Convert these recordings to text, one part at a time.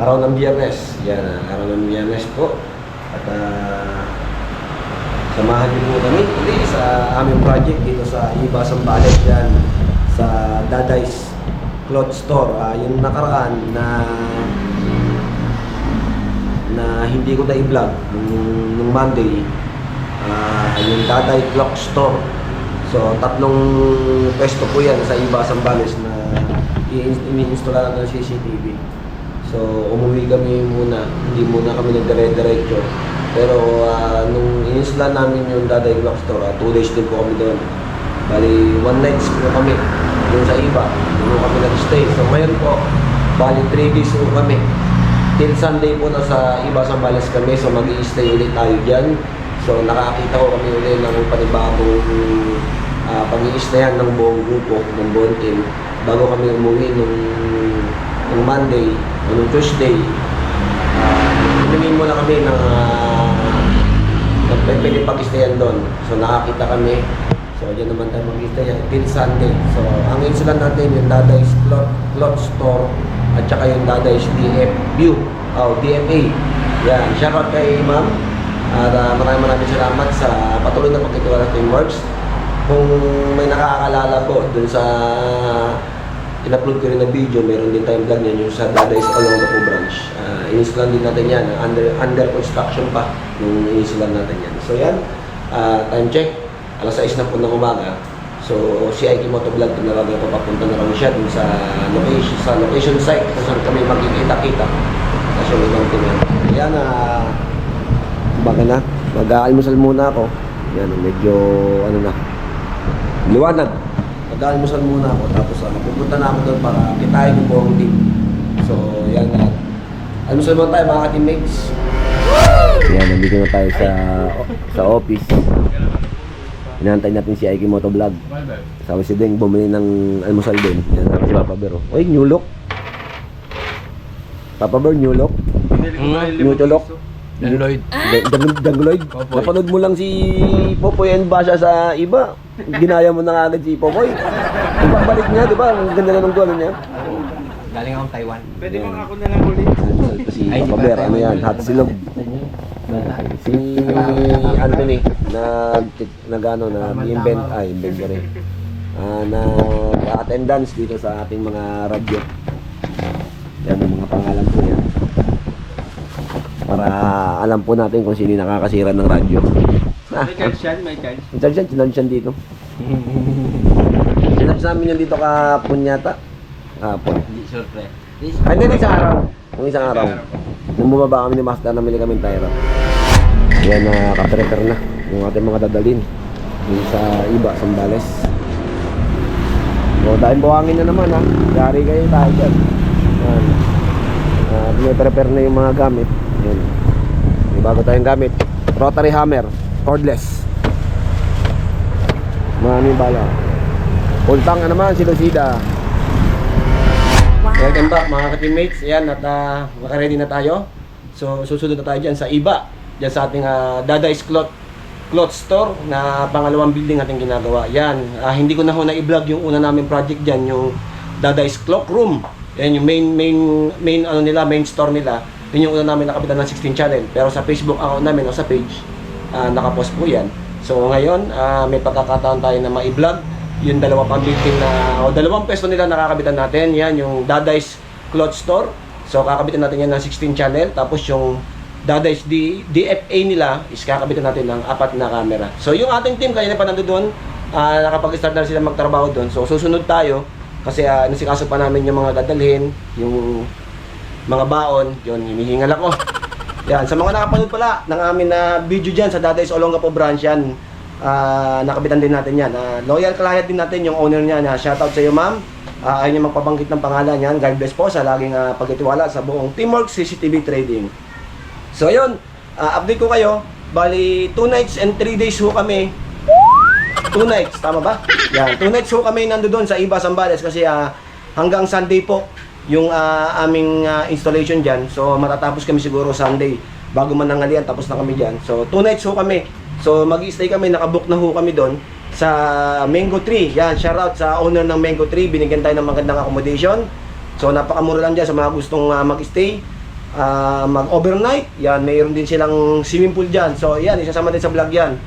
araw ng Biyernes. Yan, araw ng Biyernes po. At samahan niyo po kami ulit sa aming project dito sa Iba, Zambales yan. Sa Daday's Cloth Store. Yung nakaraan na hindi ko na i-vlog nung Monday. Yung Daday Cloth Store. So, tatlong pwesto po yan sa Iba, Zambales na ini-install ng CCTV. So, umuwi kami muna. Hindi muna kami nagdire-diretso. Pero, nung in-install namin yung Daday Cloth Store, 2 days din po kami doon. Bali, 1 night po kami doon sa Iba. Doon kami nag-stay. So, ngayon po, bali 3 days po kami. Till Sunday po na sa Iba, Zambales kami. So, mag-i-stay ulit tayo dyan. So, nakakita ko kami ulit ng panibagong pag-i-stayan ng buong grupo, ng buong team. Bago kami umuwi nung Monday o nung Tuesday, hiningin muna kami ng pwede pag-stayan doon. So, nakakita kami. So, dyan naman tayo mag-i-stayan till Sunday. So, ang install natin yung Daday's Cloth Store at saka yung Daday's DFA. Yan, shoutout kay Ma'am. At maraming salamat sa patuloy na pagtitiwala ng Teamworks. Kung may nakakaalala po dun sa in-upload ko rin na video, meron din tayong vlog niyan yung sa Daday's Olongapo branch. In-install din natin yan, under construction pa nung in-install natin yan. So yan, time check, alas 6 na po ng umaga. So si Ike Motovlog, tinaragan ko, papunta na raw siya dun sa location site kung saan kami magkikita-kita. Kasi yung ibang tingnan. Yan, baga na, mag-aalmusal muna ako. Yan, medyo ano na, liwanag. Mag-aalmusal muna ako, tapos pupunta na ako doon para kitain yung buong team. So, yan na. Almusal muna tayo mga teammates. Yan, nandito na tayo sa office. Inaantay natin si Ike Motovlog. Sabi si Deng, bumili ng almusal din. Yan na si Papa Bear. Oy, new look. Papa Bear, new look. New to look. Dangloid. Dangloid? Napanood mo lang si Popoy and Basha sa Iba. Ginaya mo na agad si Popoy. Pagbalik niya, di ba? Ang ganda na ng gano'n niya. Galing akong Taiwan. Pwede bang ako na lang ulit? Si Papa Bear, ano yan? Hot silog. Si Anthony, nag-invent, inventory. Nag-attendance dito sa ating mga radyo. Yan ang mga pangalan po yan. Para alam po natin kung sino nakakasira ng radyo. May chance yan, may chance. Sinanch yan dito. Sinanch namin yan dito kahapon yata. Kahapon. Hindi, syempre. Ay, hindi, isang araw. Kung isang araw. Nung bumaba kami ni Master, namili kami ng Tyra. Yan, ka-prepare na yung ating mga dadalhin dito sa Iba, Zambales. So, dahil buhangin na naman ha. Yari kayo tayo dyan. Yan. Prepare na yung mga gamit. Yan. May bago tayong gamit. Rotary hammer, cordless. Maraming bala. Pultang na naman, sida-sida. Welcome back mga ka-teammates. Yan, at makaready na tayo. So, susunod na tayo dyan sa Iba. Dyan sa ating Daday's Cloth Store na pangalawang building ating ginagawa. Yan, hindi ko na ho na-i-vlog yung una namin project dyan, yung Daday's Clock Room. Yan yung main ano nila, main store nila. Yun yung una namin nakabitan ng 16 channel. Pero sa Facebook account namin o sa page, nakapost po yan. So ngayon, may pagkakataon tayo na ma-i-vlog yung dalawang pang-building o dalawang peso nila nakakabitan natin. Yan yung Daday's Cloth Store. So kakabitan natin yan ng 16 channel. Tapos yung Daday's DFA nila is kakabitan natin ng 4 na camera. So yung ating team, kaya na pa nandun doon, nakapag-start na sila magtrabaho doon. So susunod tayo. Kasi nasikaso pa namin yung mga dadalhin, yung mga baon, yun, hinihingal ako. Yan, sa mga nakapanood pala ng amin na video dyan sa Daday's Olongapo branch yan, nakabitan din natin yan. Loyal client din natin yung owner niya. Shoutout sa iyo ma'am. Ayun yung magpabanggit ng pangalan yan. God bless po sa laging pagtitiwala sa buong Teamworks CCTV Trading. So yun, update ko kayo. Bali, 2 nights and 3 days ho kami. 2 nights, tama ba? Yan, 2 nights ho kami nandoon sa Iba, Zambales kasi hanggang Sunday po yung aming installation dyan. So matatapos kami siguro Sunday bago manangalian, tapos na kami dyan. So 2 nights ho kami. So mag-i-stay kami, nakabook na ho kami doon sa Mango Tree. Yan, shoutout sa owner ng Mango Tree. Binigyan tayo ng magandang accommodation. So napakamura lang dyan sa mga gustong mag-stay. mag-overnight, yan, mayroon din silang swimming pool dyan. So yan, isasama din sa vlog yan.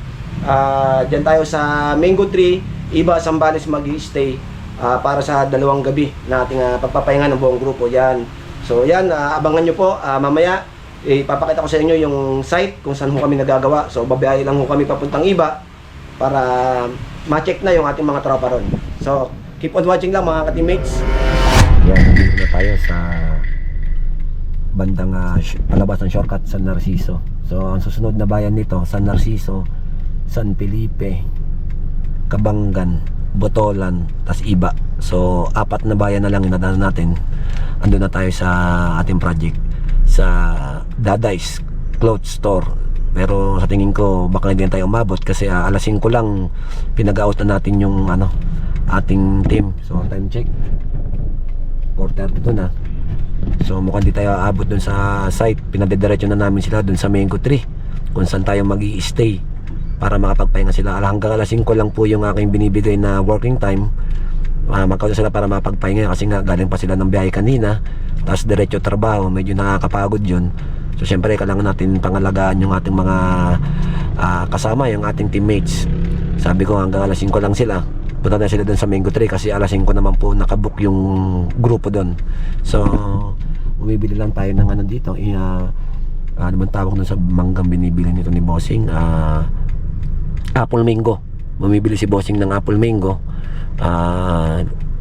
Dyan tayo sa Mango Tree, Iba, Zambales mag-stay para sa 2 gabi na ating pagpapahinga ng buong grupo yan. So yan, abangan nyo po, mamaya ipapakita ko sa inyo yung site kung saan ho kami nagagawa. So babiyahe lang ho kami papuntang Iba para ma-check na yung ating mga tropa ron. So keep on watching lang mga ka-teammates. Yan, nandito na tayo sa bandang palabas ng shortcut San Narciso. So ang susunod na bayan nito, San Narciso, San Felipe, Cabangan, Botolan, tas Iba. So 4 na bayan na lang inadaanan natin. Andun na tayo sa ating project sa Daday's Cloth Store. Pero sa tingin ko baka hindi na tayo umabot kasi alas 5 lang pinag-out na natin yung ating team. So time check 4:32 na. So mukhang di tayo aabot dun sa site. Pinadediretso na namin sila dun sa Mango Tree kung saan tayo mag-i-stay para makapagpahinga sila. Hanggang alas 5 lang po yung aking binibigay na working time. Magkauto sila para makapagpahinga kasi nga galing pa sila ng biyahe kanina. Tapos diretso trabaho, medyo nakakapagod yun. So syempre kailangan natin pangalagaan yung ating mga kasama, yung ating teammates. Sabi ko hanggang alas 5 lang sila. Punta na sila doon sa Mango Tree kasi alas 5 naman po nakabook yung grupo doon. So bumibili lang tayo ng dito, ano bang tawag doon sa manggang binibili nito ni Bossing? Apple Mango. Bumibili si Bossing ng Apple Mango.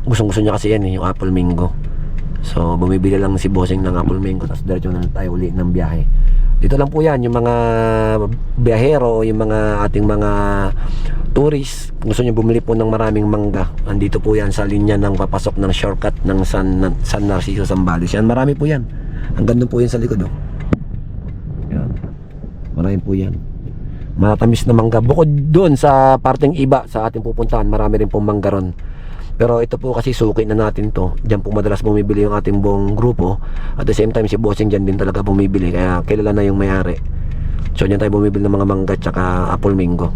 Gustong-gusto niya kasi yan yung Apple Mango. So bumibili lang si Bossing ng Apple Mango, tapos diretso na tayo uli ng biyahe. Dito lang po yan yung mga biyahero, yung mga ating mga tourist. Gusto nyo bumili po ng maraming mangga, andito po yan sa linya ng papasok ng shortcut ng San Narciso, Zambales. Yan, marami po yan. Hanggang doon po yan sa likod. Yan. Marami po yan. Matatamis na mangga. Bukod doon sa parteng Iba sa ating pupuntahan, marami rin pong mangga ron. Pero ito po kasi suki na natin to. Diyan po madalas bumibili yung ating buong grupo. At the same time si Bossing dyan din talaga bumibili, kaya kilala na yung may-ari. So dyan tayo bumibili ng mga mangga tsaka Apple Mango.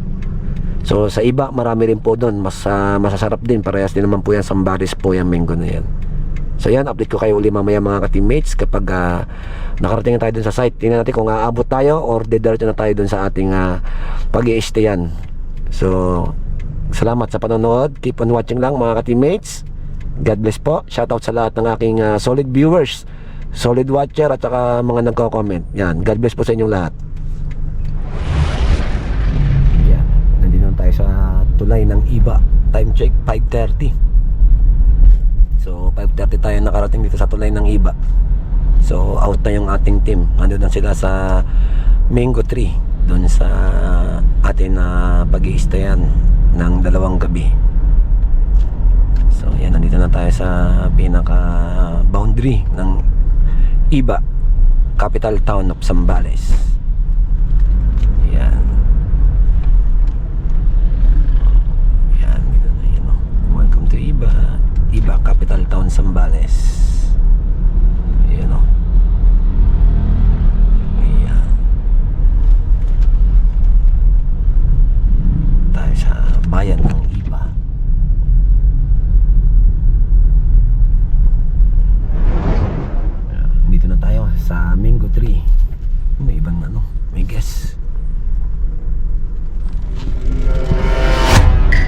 So sa Iba marami rin po doon. Masasarap din. Parehas din naman po yan. Zambales po yung mango na yan. So yan, update ko kayo uli mamaya mga ka-teammates kapag nakarating na tayo dun sa site. Tingnan natin kung aabot tayo or didiretso na tayo dun sa ating pag-i-stayan. So salamat sa panonood. Keep on watching lang mga ka-teammates. God bless po. Shoutout sa lahat ng aking solid viewers, solid watcher at saka mga nagko-comment. Yan, God bless po sa inyong lahat. Yan, nandito na tayo sa tulay ng Iba. Time check 5:30. So 5:30 tayo nakarating dito sa tulay ng Iba. So out na yung ating team. Nandun na sila sa Mango Tree, doon sa atin na pag-i-stayan ng 2 gabi. So yan, nandito na tayo sa pinaka boundary ng Iba, capital town of Zambales. Yan. Yan, dito na yun. Welcome to Iba, Iba capital town Zambales. Yan o. Sa bayan ng Iba. Dito na tayo sa Mango Tree. May ibang may guest.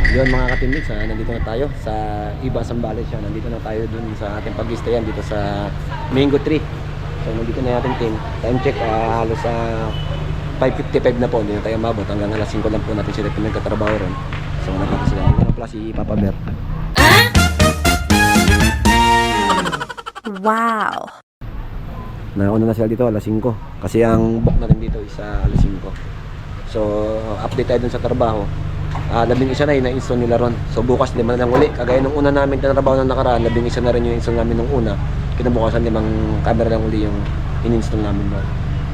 Yun mga ka-teammates, nandito na tayo sa Iba, Zambales. Nandito na tayo dun sa ating pag-i-stayan dito sa Mango Tree. So nandito na natin team. Time check halos 5:55 na po, hindi na tayo mabot. Hanggang alas 5 lang po natin sila pinagkatrabaho ron. So nagkata sila. Hindi na pala si Papa Bear. Wow! Nauna na sila dito alas 5. Kasi ang book natin dito is alas 5. So update tayo dun sa trabaho. 11 na yung na-install nila ron. So bukas 5 na lang uli. Kagaya nung una namin trabaho na nakaraan, 11 na rin yung install namin nung una. Kinabukasan 5 camera lang uli yung in-install namin doon.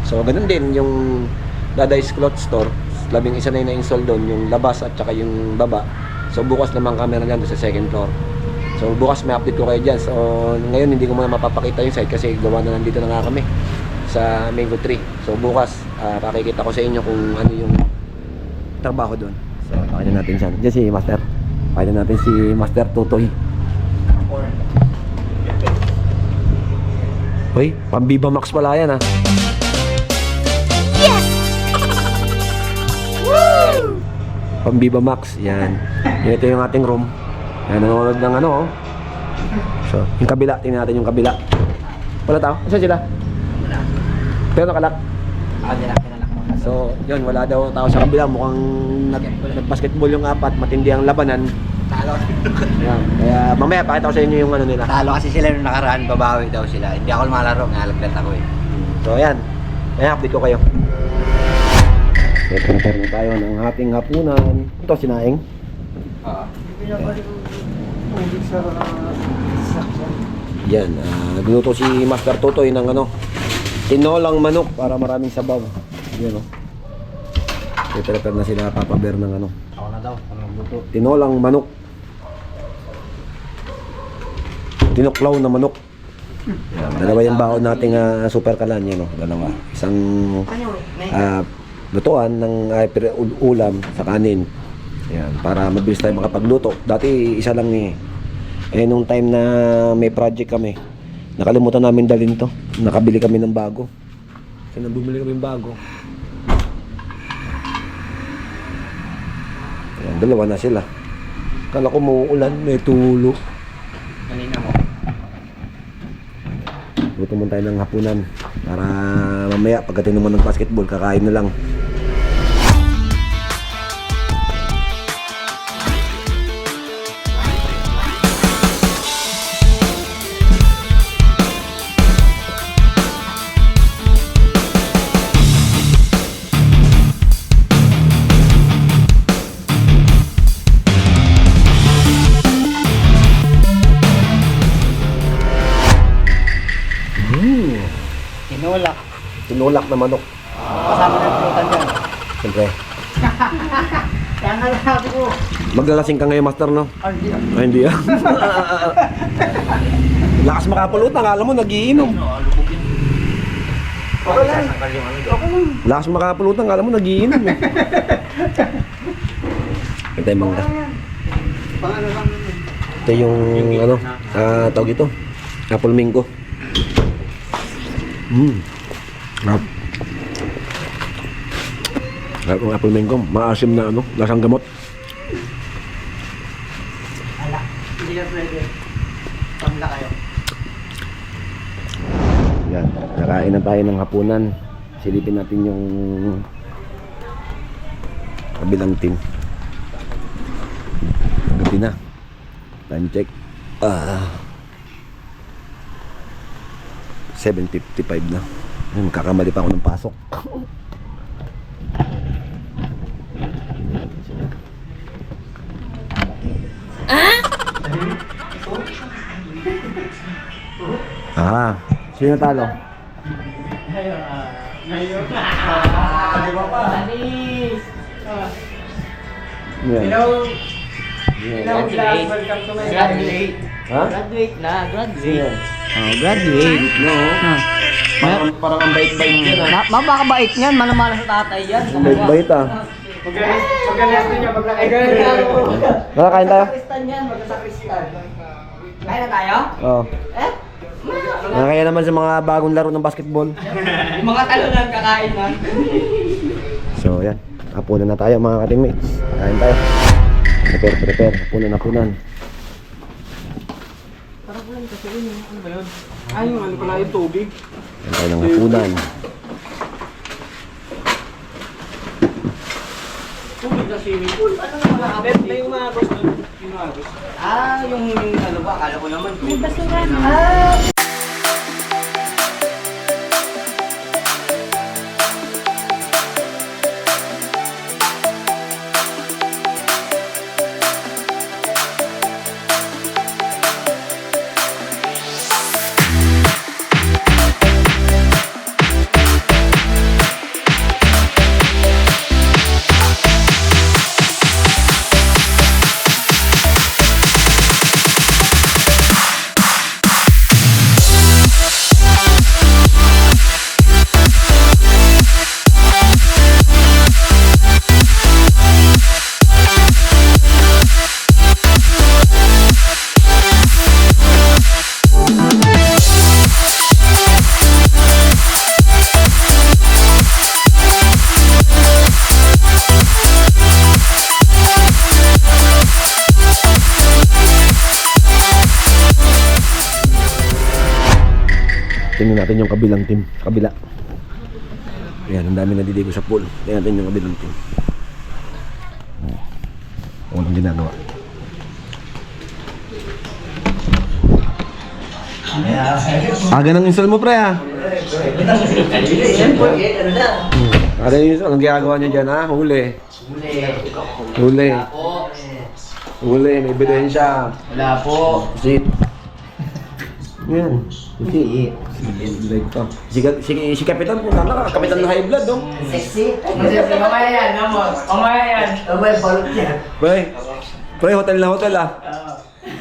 So ganun din yung Daday's Cloth Store, 11 na yung na-install doon, yung labas at saka yung baba. So bukas naman camera lang doon sa second floor. So bukas may update ko kayo dyan. So ngayon hindi ko muna mapapakita yung site kasi gawa na nandito na nga kami sa Mango Tree. So bukas pakikita ko sa inyo kung ano yung trabaho doon. So pakita natin siya. Diyan si Master. Pakita natin si Master Tutoy. Hoy, pang Viva Max pala yan, ha? Pang Viva Max, yan. Ito yung ating room. Yan, nanonood ng ano, oh. So, yung kabila, tingnan natin yung kabila. Wala tao? Saan sila? Wala. Pero nakalak. Kinalak mo. So, yun, wala daw tao sa kabila. Mukhang nag-basketball yung apat, matindi ang labanan. Talo. Yan. Kaya mamaya, pakita ko sa inyo yung ano nila. Talo kasi sila nung nakaraan, babawi daw sila. Hindi ako malaro, nalagdat ako eh. So, ayan. Ayan, update ko kayo. Prepare na tayo ng ating hapunan. Ito, sinaing. Oo. Yan, gluto si Master Totoy ng ano, tinolang manok para maraming sabaw. Yan, oh. Prepare na sila, Papa Bear ng ano, Ako na daw, kung magluto. tinolang manok. Tinuklaw na manok. Yan, dalawa yung baon nating super kalan, yan, oh. Dalawa. Isang lutuan ng ulam sa kanin. Yan, para mabilis tayo makapagluto. Dati isa lang eh. Eh nung time na may project kami, nakalimutan namin dalhin to. Nakabili kami ng bago. Kasi nang bumili kami ng bago. Yan, dalawa na sila. Kala ko mauulan, may tulo. Kanina mo. Luto muna tayo ng hapunan. Para mamaya pagdating naman ng basketball, kakain na lang. Tinulak. Tinulak na manok. Kasama ng pulutan dyan. Siyempre. Kaya nga sabi ko. Maglalasing ka ngayon, Master, no? Hindi. Ay, hindi ah. Lakas makapulutan, alam mo, nagiinom. Lakas makapulutan, alam mo, nagiinom eh. Ito yung mangga. Ito yung, ano, tawag ito. Apple mango. Ang apple mango, maasim na ano, lasang gamot. Ala, hindi na pwede. Pamla kayo. Yan, nakain na tayo ng hapunan. Silipin natin yung kabilang team. Gabi na. Time check. 7:55 na. Magkakamali pa ako ng pasok. Sino talo? Ngayon. Di ba pa? Anis! Yan. Graduate. Welcome to my Graduate. Ha? Graduate na. Graduate. Sino? Oh, graduate. No. Parang ang bait-bait yan ah. Mabakabait niyan. Manamala sa tatay yan. Ang bait-bait ah. Magalas din niya pag Nakakain tayo? Sakristan yan. Magkasakristan. Kaya na tayo? Oo. Kaya naman sa mga bagong laro ng basketball. Yung mga talunan kakain na. So yan, hapunan na tayo mga ka-teammates. Kain tayo. Prepare, hapunan. Parang wala kasi yun. Ano ba yun? Ay, yung ano pala yung tubig. Kain tayo ng hapunan. Tubig na swimming pool. Ano na mga kapit? Na yung mga agos doon. Yung mga agos. Yung ano ba? Akala ko naman. May basuran. natin yung kabilang team. Sa kabila. Ayan, ang dami nandiligo sa pool. Tingnan natin yung kabilang team. Walang ginagawa. Aga nang install mo, pre, ha? Aga nang install. Anong ginagawa nyo dyan, ha? Huli. Huli. Huli, may ebidensya. Wala po. Sit. Yan. Si Kapitan po na Kapitan ng high blood, no? Sexy. Mamaya yan, Amos. Mamaya yan. Mamaya balot yan. Pre, hotel na hotel, ah.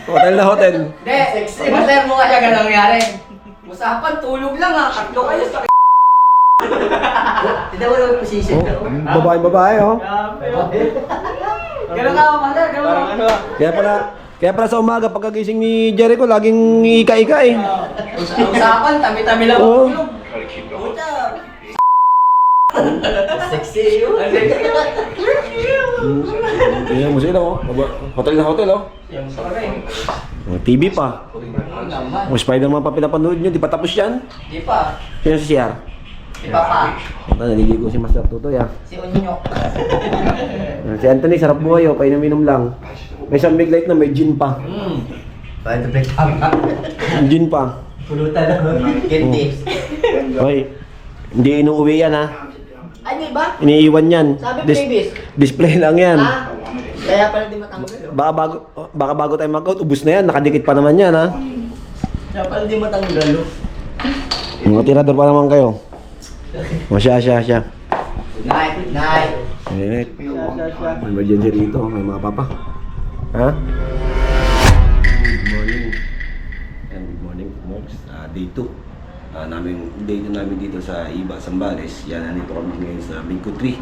Hotel na hotel. Hindi, sexy. Master mo kaya ganang nangyari. Usapan, tulog lang ha. Tatlo kayo sa Hindi mo lang position ko. Babae, oh. Ganun ka, Master. Ganun ka. Kaya pala sa umaga pagkagising ni Jericho, laging ika-ika eh. Usapan, tabi-tabi lang Oo. tulog. Puta. Sexy yun. Tingnan mo sila, oh. Hotel na hotel, oh. Siyempre. TV pa. Oo naman. O Spider-Man pa pinapanood nyo, di pa tapos yan? Di pa. Sino si CR? Di pa pa. Naliligo si Master Tutoy, ah. Si Onyok. Si Anthony, sarap buhay, oh. Painom-inom lang. May isang big light na may gin pa. Paano break tama? Gin pa. Pulutan lang. Get tips. Hoy, hindi inuuwi yan, ha. Ay, di ba? Iniiwan yan. Sabi previous. Display lang yan. Ah, kaya pala di matanggal. Baka bago tayo mag-out, ubus na yan. Nakadikit pa naman yan, ha. Kaya pala di matanggal. Mga tirador pa naman kayo. O siya. Good night, good night. Alright. Emergency rito, may mga papa. Ha? Good morning. And good morning, folks. Day 2. Day 2 namin dito sa Iba, Zambales. Yan, nandito kami ngayon sa Bingko 3.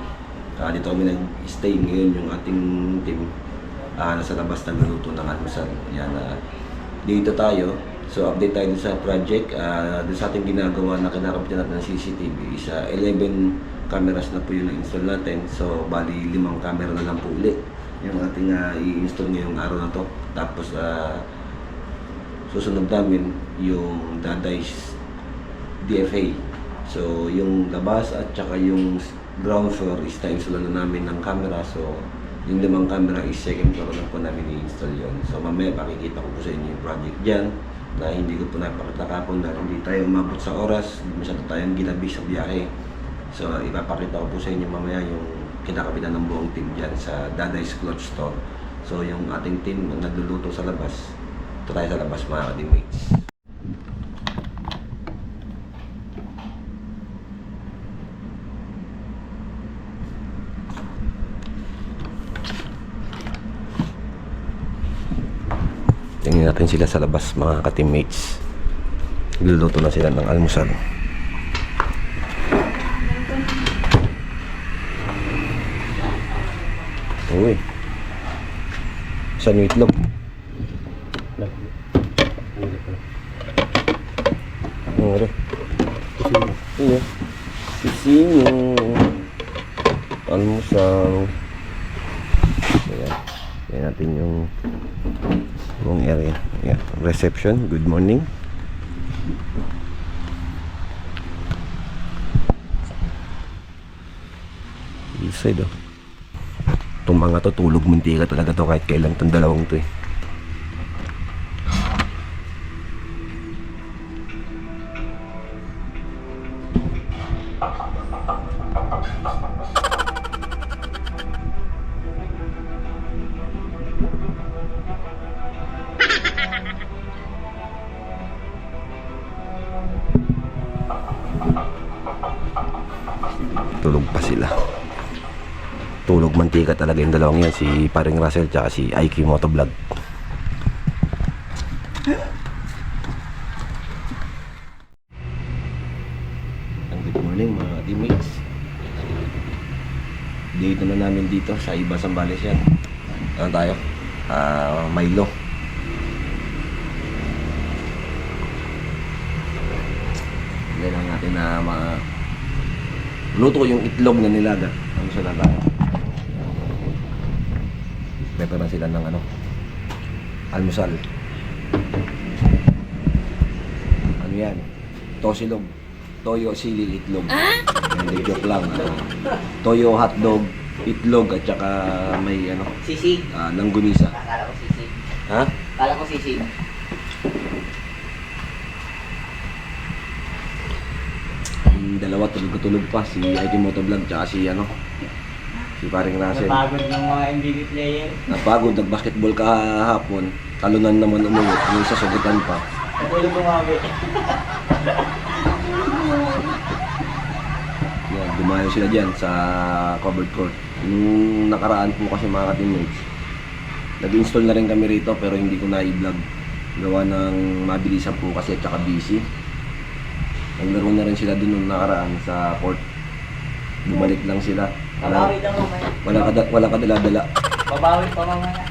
Dito kami nag-stay ngayon yung ating team. Nasa labas na naluto ng almusal. Yan, dito tayo. So, update tayo sa project. Doon sa ating ginagawa na kinakapitan natin ng CCTV. Isa 11 cameras na po yung na-install natin. So, bali 5 camera na lang po ulit yung ating i-install ngayong araw na to. Tapos, susunod namin yung Daday's DFA. So, yung labas at saka yung ground floor is na-install na namin ng camera. So, yung 5 camera is second floor na po namin i-install yun. So, mamaya pakikita ko po sa inyo yung project dyan na hindi ko po napakita kapon dahil hindi tayo umabot sa oras, masyado tayong ginabi sa biyahe. So, ipapakita ko po sa inyo mamaya yung kinakabitan ng buong team dyan sa Daday's Cloth Store. So, yung ating team na nagluluto sa labas, ito tayo sa labas mga ka-teammates. Tingnan natin sila sa labas mga ka-teammates. Nagluluto na sila ng almusal. Uy. Saan yung itlog? Ore. Iya. Sisino. Almusal. Ayan. Ayan natin yung buong area. Yeah. Reception. Good morning. This side, oh. Itong mga to, tulog muntika talaga to kahit kailan itong dalawang to eh. Tulog pa sila. Tulog mantika talaga yung dalawang yan, si Paring Russell tsaka si IQ Motovlog. Good morning mga teammates. Dito na namin dito sa Iba, Zambales yan. Ano tayo? Milo. Hindi lang natin na luto yung itlog na nilaga. Ano sila tayo? Preto na sila ng almusal. Ano yan? Tosilog. toyo, sili, itlog. Hindi, joke lang. Toyo, hotdog, itlog, at saka may ano, Sisig. langgunisa. Kala ko sisig. Ha? Kala ko sisig. Yung dalawa tulog pa, si Ike Motovlog, tsaka si ano, si paring Russell. Napagod ng mga MBB player. Napagod, nag-basketball kahapon. Talunan naman umuwi, yung sasagutan pa. Natulog umawi. Yan, dumayo sila dyan sa covered court. Yung nakaraan po kasi mga ka-teammates, nag-install na rin kami rito pero hindi ko na-i-vlog. Gawa ng mabilisan po kasi at saka busy. Naglaro na rin sila dun nung nakaraan sa court. Bumalik lang sila. Babawi lang mamaya. Wala kadala-dala. Babawi pa mamaya.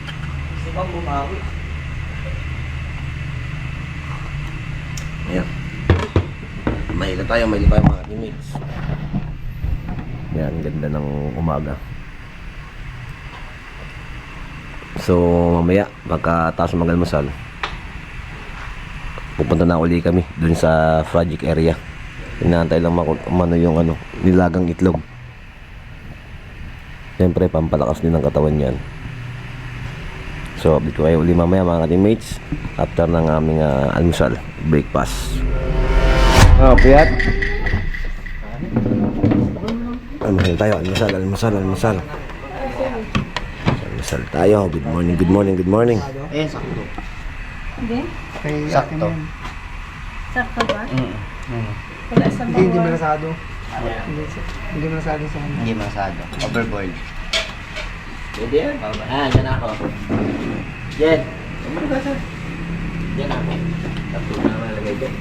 Gusto bang bumawi? Ayan. Mahila tayo mga teammates. Yan, ganda ng umaga. So, mamaya, pagkatapos mag-almusal, pupunta na uli kami dun sa project area. Inaantay lang umano yung ano, nilagang itlog. Siyempre, pampalakas din ng katawan yan. So, update ko kayo uli mamaya mga teammates after ng aming almusal, breakfast. Piyat. Almusal tayo, almusal tayo. Good morning. Eh, sakto. Hindi? Sakto. Sakto ba? Wala sa bawal. Hindi malasado. Hindi malasado sa ano. Hindi masado. Overboard. Pwede yan. Dyan ako. Jen. Diyan ako. Tapos na malagay dyan.